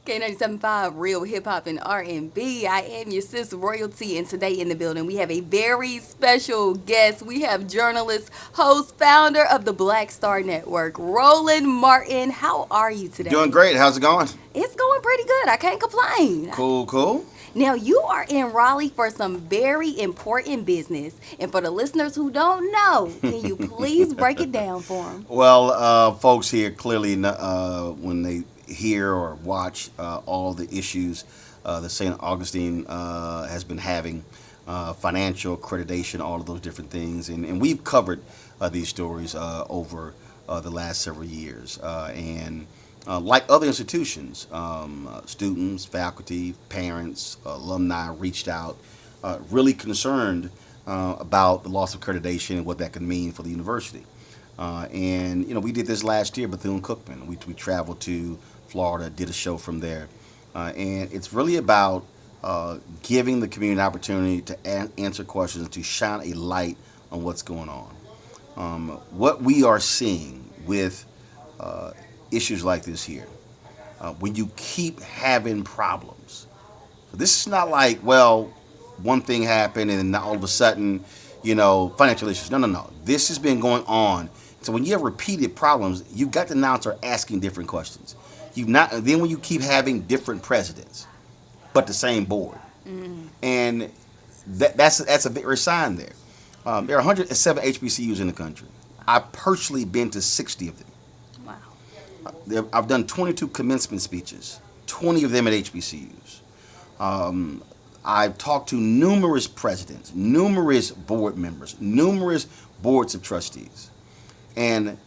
K97.5 Real Hip Hop and R&B. I am your sis Royalty, and today in the building we have a very special guest. We have journalist, host, founder of the Black Star Network, Roland Martin. How are you Doing today? great. How's it going? It's going pretty good. I can't complain. Cool, cool. Now, you are in Raleigh for some very important business. And for the listeners who don't know, can you please break it down for them? Well, folks here clearly, when they hear or watch all the issues that St. Augustine has been having, financial accreditation, all of those different things, and we've covered these stories over the last several years. And like other institutions, students, faculty, parents, alumni reached out, really concerned about the loss of accreditation and what that could mean for the university. And we did this last year, Bethune-Cookman. We traveled to Florida, did a show from there, and it's really about giving the community an opportunity to answer questions, to shine a light on what's going on. What we are seeing with issues like this here, when you keep having problems. So this is not like, well, one thing happened and then all of a sudden, financial issues. No, no, no. This has been going on. So when you have repeated problems, you've got to now start asking different questions. You've not. Then when you keep having different presidents, but the same board, and that's a very sign there. There are 107 HBCUs in the country. I've personally been to 60 of them. I've done 22 commencement speeches, 20 of them at HBCUs. I've talked to numerous presidents, numerous board members, numerous boards of trustees. And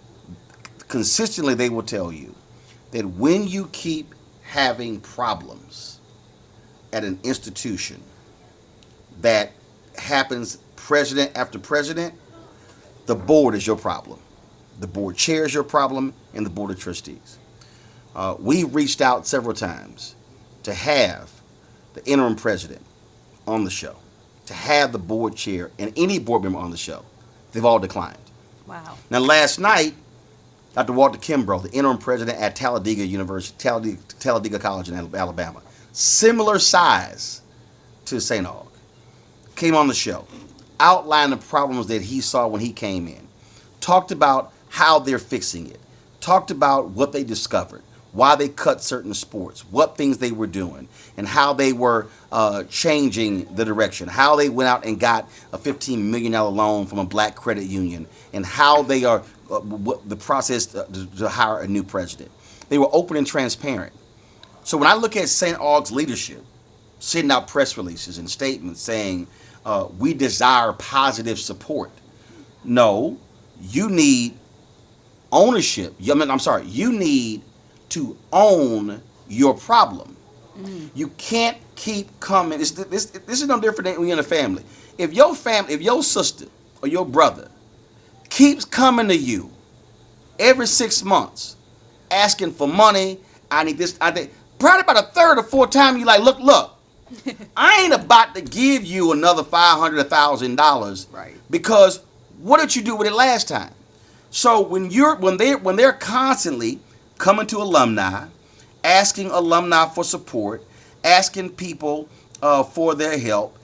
consistently they will tell you that when you keep having problems at an institution that happens president after president, the board is your problem. The board chair is your problem, and the board of trustees. We reached out several times to have the interim president on the show, to have the board chair and any board member on the show. They've all declined. Wow. Now, last night, Dr. Walter Kimbrough, the interim president at Talladega University, Talladega College in Alabama, similar size to St. Aug, came on the show, outlined the problems that he saw when he came in, talked about how they're fixing it, talked about what they discovered, why they cut certain sports, what things they were doing, and how they were changing the direction, how they went out and got a $15 million loan from a black credit union, and how they are the process to hire a new president. They were open and transparent. So when I look at St. Aug's leadership, sending out press releases and statements saying, we desire positive support. No, you need ownership. You need to own your problem. You can't keep coming. This is no different than when you're in a family. If your sister or your brother keeps coming to you every 6 months asking for money, I need this, I think, probably about a third or fourth time you like, look, I ain't about to give you another $500, $1,000, Right. because what did you do with it last time? So when they're constantly coming to alumni, asking alumni for support, asking people for their help,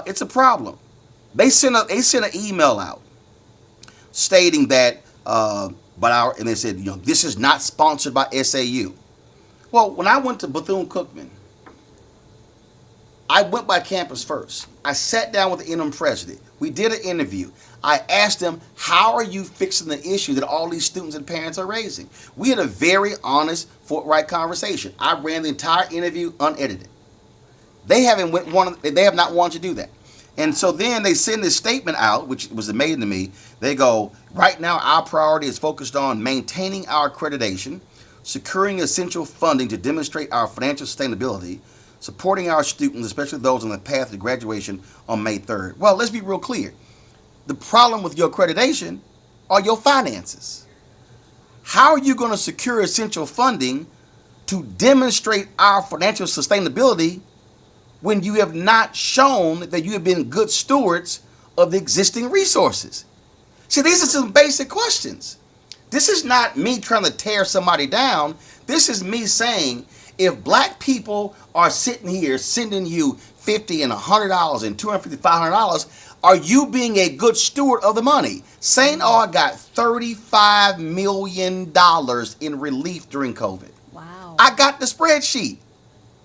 it's a problem. They sent an email out stating that, and they said, this is not sponsored by SAU. Well, when I went to Bethune-Cookman, I went by campus first. I sat down with the interim president. We did an interview. I asked him, how are you fixing the issue that all these students and parents are raising? We had a very honest, forthright conversation. I ran the entire interview unedited. They have not wanted to do that. And so then they send this statement out, which was amazing to me. They go, right now our priority is focused on maintaining our accreditation, securing essential funding to demonstrate our financial sustainability, supporting our students, especially those on the path to graduation on May 3rd. Well, let's be real clear. The problem with your accreditation are your finances. How are you going to secure essential funding to demonstrate our financial sustainability when you have not shown that you have been good stewards of the existing resources? See, these are some basic questions. This is not me trying to tear somebody down. This is me saying, If black people are sitting here sending you $50 and $100 and $250, $500, are you being a good steward of the money? St. Aug got $35 million in relief during COVID. Wow. I got the spreadsheet.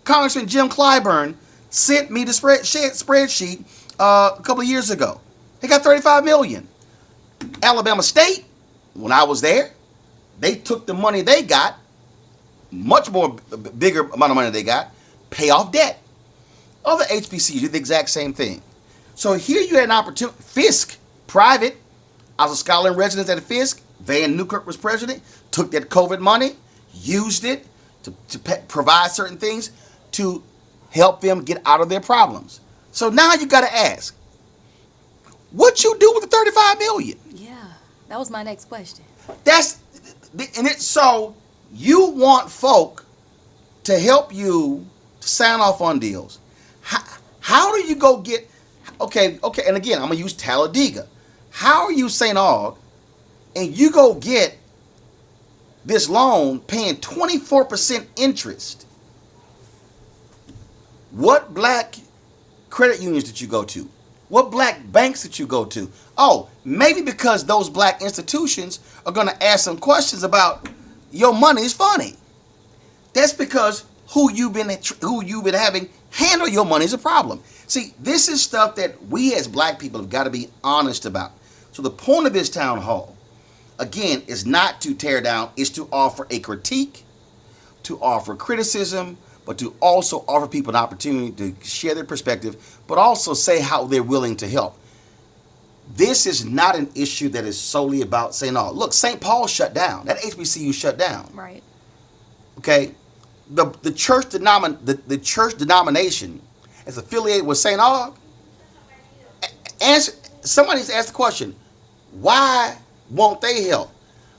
Congressman Jim Clyburn sent me the spreadsheet a couple of years ago. They got $35 million. Alabama State, when I was there, they took the money they got, much more bigger amount of money they got, pay off debt. Other HBCUs did the exact same thing. So here you had an opportunity. Fisk, private. I was a scholar in residence at Fisk. Van Newkirk was president. Took that COVID money, used it to provide certain things to help them get out of their problems. So now you got to ask, what you do with the $35 million? Yeah, that was my next question. That's and it. So you want folk to help you sign off on deals. How do you go get? Okay. And again, I'm gonna use Talladega. How are you St. Aug, and you go get this loan paying 24% interest? What black credit unions did you go to? What black banks did you go to? Oh, maybe because those black institutions are going to ask some questions about your money is funny. That's because who you've been having handle your money is a problem. See, this is stuff that we as black people have got to be honest about. So the point of this town hall, again, is not to tear down, is to offer a critique, to offer criticism, but to also offer people an opportunity to share their perspective, but also say how they're willing to help. This is not an issue that is solely about St. Aug. Look, St. Paul shut down. That HBCU shut down. Right. Okay? The church denomination is affiliated with St. Aug. Somebody's asked the question, why won't they help?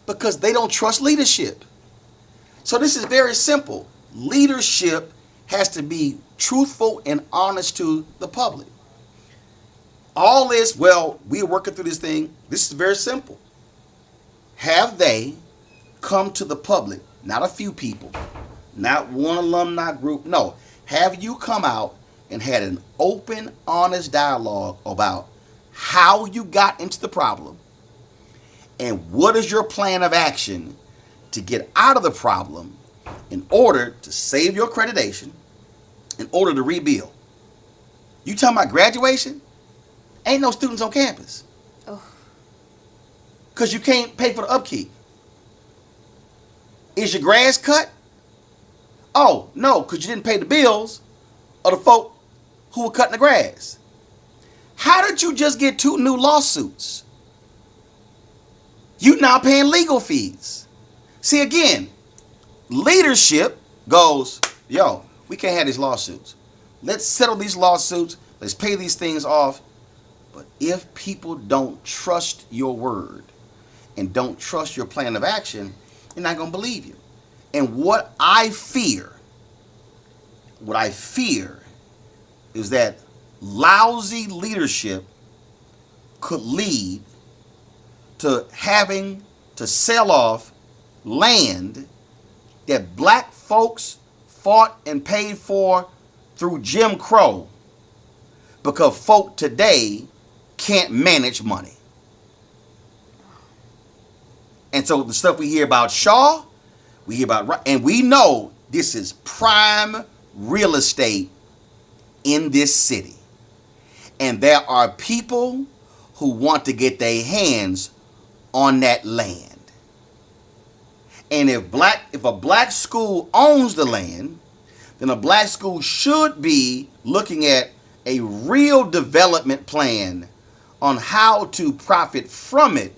Because they don't trust leadership. So this is very simple. Leadership has to be truthful and honest to the public. All this, well, we are working through this thing. This is very simple. Have they come to the public, not a few people, not one alumni group. No, have you come out and had an open, honest dialogue about how you got into the problem and what is your plan of action to get out of the problem in order to save your accreditation, in order to rebuild? You talking about graduation? Ain't no students on campus. Oh. Because you can't pay for the upkeep. Is your grass cut? Oh, no, because you didn't pay the bills of the folk who were cutting the grass. How did you just get 2 new lawsuits? You now paying legal fees. See, again, leadership goes, yo, we can't have these lawsuits. Let's settle these lawsuits. Let's pay these things off. But if people don't trust your word and don't trust your plan of action, they're not going to believe you. And what I fear is that lousy leadership could lead to having to sell off land that black folks fought and paid for through Jim Crow because folk today can't manage money. And so the stuff we hear about Shaw, we hear about, and we know this is prime real estate in this city. And there are people who want to get their hands on that land. And if a black school owns the land, then a black school should be looking at a real development plan on how to profit from it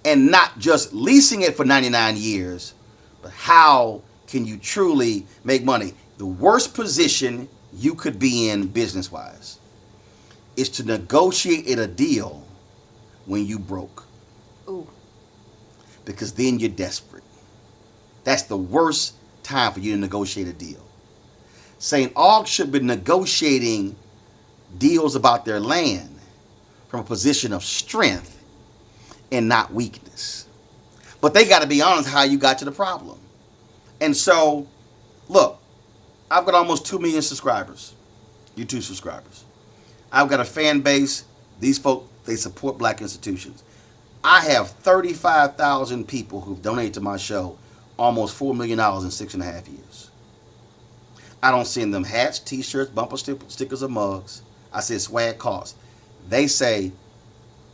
and not just leasing it for 99 years, but how can you truly make money? The worst position you could be in business-wise is to negotiate a deal when you broke. Ooh. Because then you're desperate. That's the worst time for you to negotiate a deal. St. Aug should be negotiating deals about their land from a position of strength and not weakness. But they got to be honest how you got to the problem. And so, Look, I've got almost 2 million subscribers, YouTube subscribers. I've got a fan base. These folk, they support black institutions. I have 35,000 people who've donated to my show almost $4 million in 6.5 years. I don't send them hats, t-shirts, bumper stickers, or mugs. I said swag costs. They say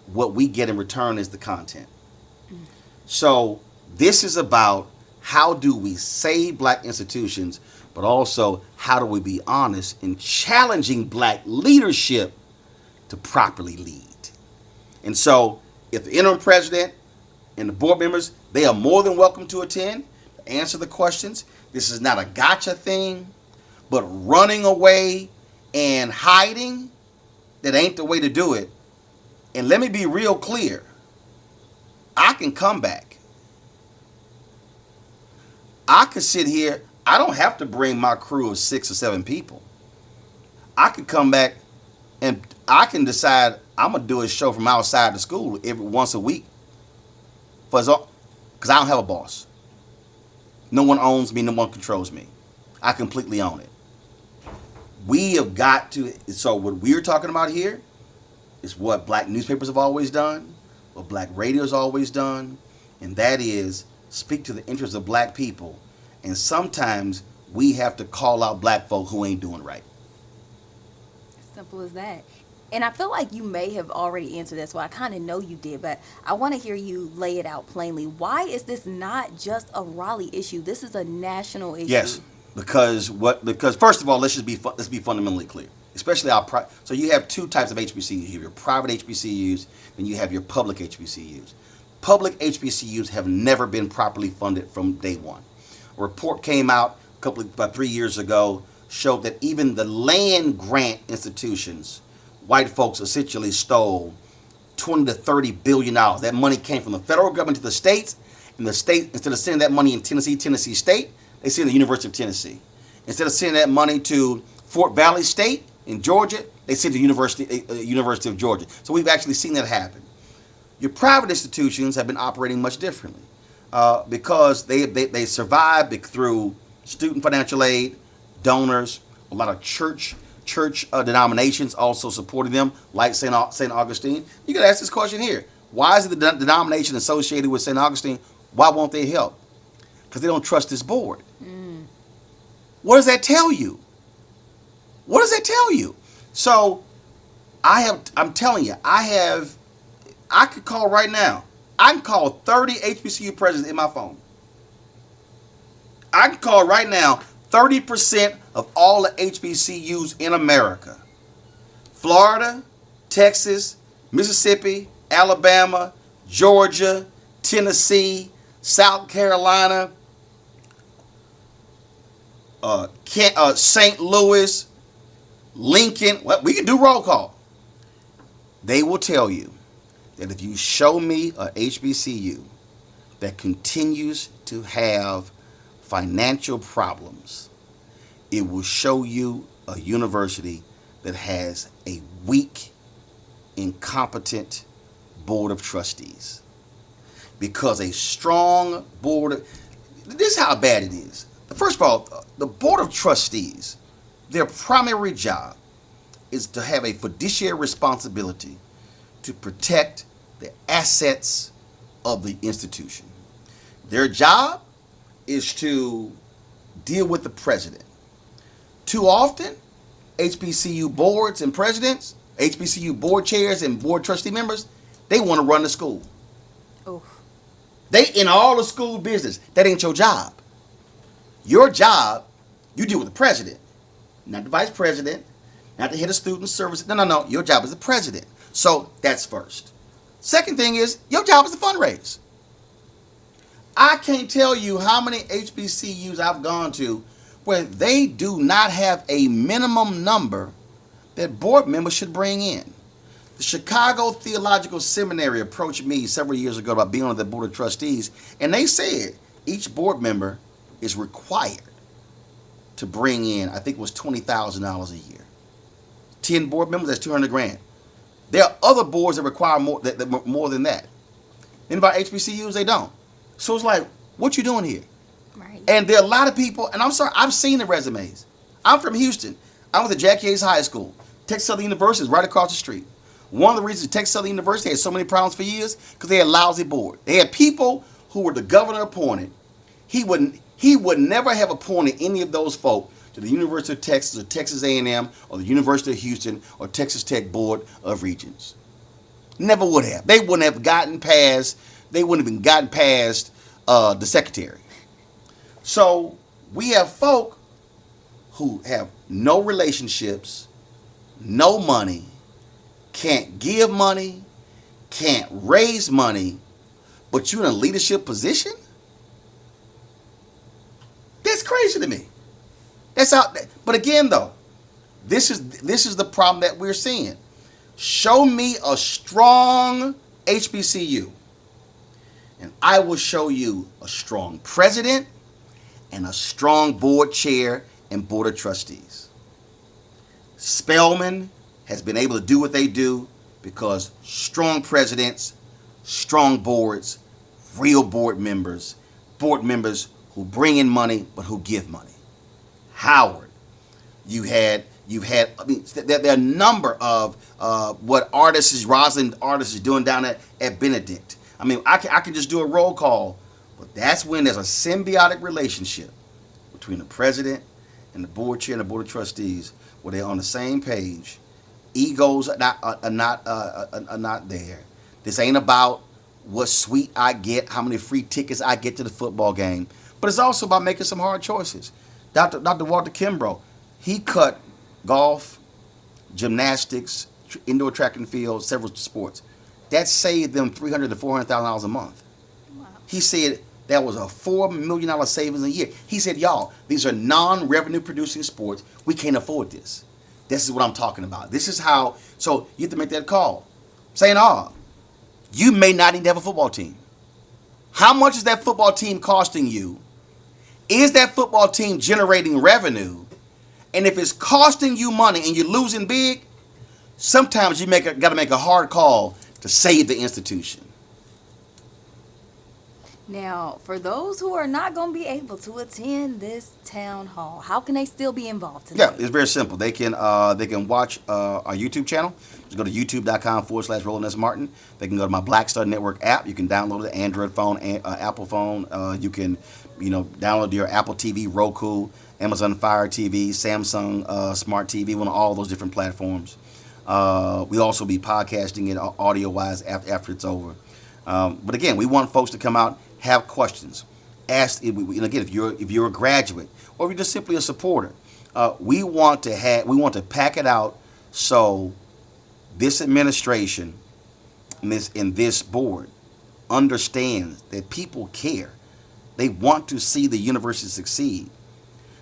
what we get in return is the content. So this is about how do we save black institutions, but also how do we be honest in challenging black leadership to properly lead. And so if the interim president and the board members, they are more than welcome to attend, to answer the questions. This is not a gotcha thing, but running away and hiding, that ain't the way to do it. And let me be real clear. I can come back. I could sit here. I don't have to bring my crew of 6 or 7 people. I could come back and I can decide I'm going to do a show from outside the school every once a week. Because I don't have a boss. No one owns me. No one controls me. I completely own it. We have got to. So what we're talking about here is what black newspapers have always done, what black radio has always done, and that is speak to the interests of black people. And sometimes we have to call out black folk who ain't doing right. Simple as that. And I feel like you may have already answered that, so I kind of know you did, but I want to hear you lay it out plainly. Why is this not just a Raleigh issue? This is a national issue. Yes, because first of all, let's be fundamentally clear. Especially so you have 2 types of HBCUs. You have your private HBCUs, and you have your public HBCUs. Public HBCUs have never been properly funded from day one. A report came out about 3 years ago, showed that even the land grant institutions, white folks essentially stole $20 to $30 billion. That money came from the federal government to the states, and the state, instead of sending that money in Tennessee State, they send it to the University of Tennessee. Instead of sending that money to Fort Valley State in Georgia, they send it to University of Georgia. So we've actually seen that happen. Your private institutions have been operating much differently because they survive through student financial aid, donors, a lot of church denominations also supporting them, like St. Augustine. You could ask this question here. Why is it the denomination associated with St. Augustine, why won't they help? Because they don't trust this board. What does that tell you? What does that tell you? So I'm telling you, I could call right now. I can call 30 HBCU presidents in my phone. I can call right now 30% of all the HBCUs in America. Florida, Texas, Mississippi, Alabama, Georgia, Tennessee, South Carolina, St. Louis, Lincoln. Well, we can do roll call. They will tell you that if you show me a HBCU that continues to have financial problems, it will show you a university that has a weak, incompetent board of trustees. Because a strong this is how bad it is. First of all, the board of trustees, their primary job is to have a fiduciary responsibility to protect the assets of the institution. Their job is to deal with the president. Too often, HBCU boards and presidents, HBCU board chairs and board trustee members, they want to run the school. Oh. They in all the school business. That ain't your job. Your job, you deal with the president, not the vice president, not the head of student services. No. Your job is the president. So that's first. Second thing is, your job is to fundraise. I can't tell you how many HBCUs I've gone to where they do not have a minimum number that board members should bring in. The Chicago Theological Seminary approached me several years ago about being on the board of trustees, and they said each board member is required to bring in, I think it was $20,000 a year. 10 board members, that's $200,000. There are other boards that require more than that. Then about HBCUs, they don't. So it's like, what you doing here? Right. And there are a lot of people, and I'm sorry, I've seen the resumes. I'm from Houston. I went to Jackie Hayes High School. Texas Southern University is right across the street. One of the reasons Texas Southern University had so many problems for years because they had a lousy board. They had people who were the governor appointed. He would never have appointed any of those folk to the University of Texas or Texas A&M or the University of Houston or Texas Tech Board of Regents. Never would have. They wouldn't have gotten past. They wouldn't have been gotten past the secretary. So we have folk who have no relationships, no money, can't give money, can't raise money, but you're in a leadership position? That's crazy to me. That's out. But again, though, this is the problem that we're seeing. Show me a strong HBCU, and I will show you a strong president and a strong board chair and board of trustees. Spelman has been able to do what they do because strong presidents, strong boards, real board members who bring in money but who give money. Howard, you've had. I mean, there are a number of what Rosalind artists is doing down at Benedict. I mean, I can just do a roll call, but that's when there's a symbiotic relationship between the president and the board chair and the board of trustees, where they're on the same page. Egos are not there. This ain't about what suite I get, how many free tickets I get to the football game, but it's also about making some hard choices. Dr. Walter Kimbrough, he cut golf, gymnastics, indoor track and field, several sports. That saved them $300,000 to $400,000 a month. Wow. He said that was a $4 million savings a year. He said, y'all, these are non-revenue producing sports. We can't afford this. This is what I'm talking about. This is how, so you have to make that call. Saying, you may not even have a football team. How much is that football team costing you? Is that football team generating revenue? And if it's costing you money and you're losing big, sometimes you got to make a hard call to save the institution. Now, for those who are not going to be able to attend this town hall, how can they still be involved Yeah, today? it's very simple. They can watch our YouTube channel. Just go to youtube.com/Roland Martin. They can go to my Black Star Network app. You can download it, Android phone, Apple phone. You can download your Apple TV, Roku, Amazon Fire TV, Samsung Smart TV, one of all those different platforms. We also be podcasting it audio wise after it's over. But again, we want folks to come out, have questions, ask. And again, if you're a graduate or if you're just simply a supporter, we want to pack it out so this administration and this board understands that people care. They want to see the university succeed,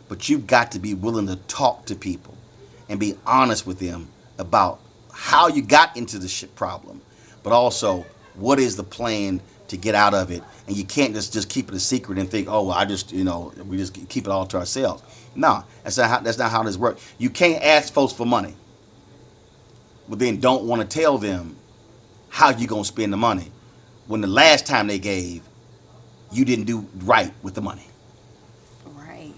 but you've got to be willing to talk to people and be honest with them about how you got into the problem, but also what is the plan to get out of it. And you can't just keep it a secret and think, oh, well, we just keep it all to ourselves. No, that's not how this works. You can't ask folks for money, but then don't want to tell them how you're going to spend the money when the last time they gave, you didn't do right with the money. Right.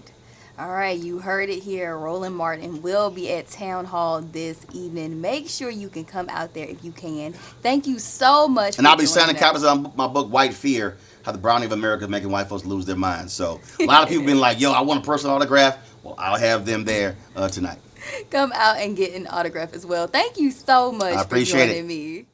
All right, you heard it here. Roland Martin will be at Town Hall this evening. Make sure you can come out there if you can. Thank you so much And for I'll be joining signing us. copies of my book, White Fear, How the Browning of America is Making White Folks Lose Their Minds. So a lot of people been like, yo, I want a personal autograph. Well, I'll have them there tonight. Come out and get an autograph as well. Thank you so much I for appreciate joining it. me.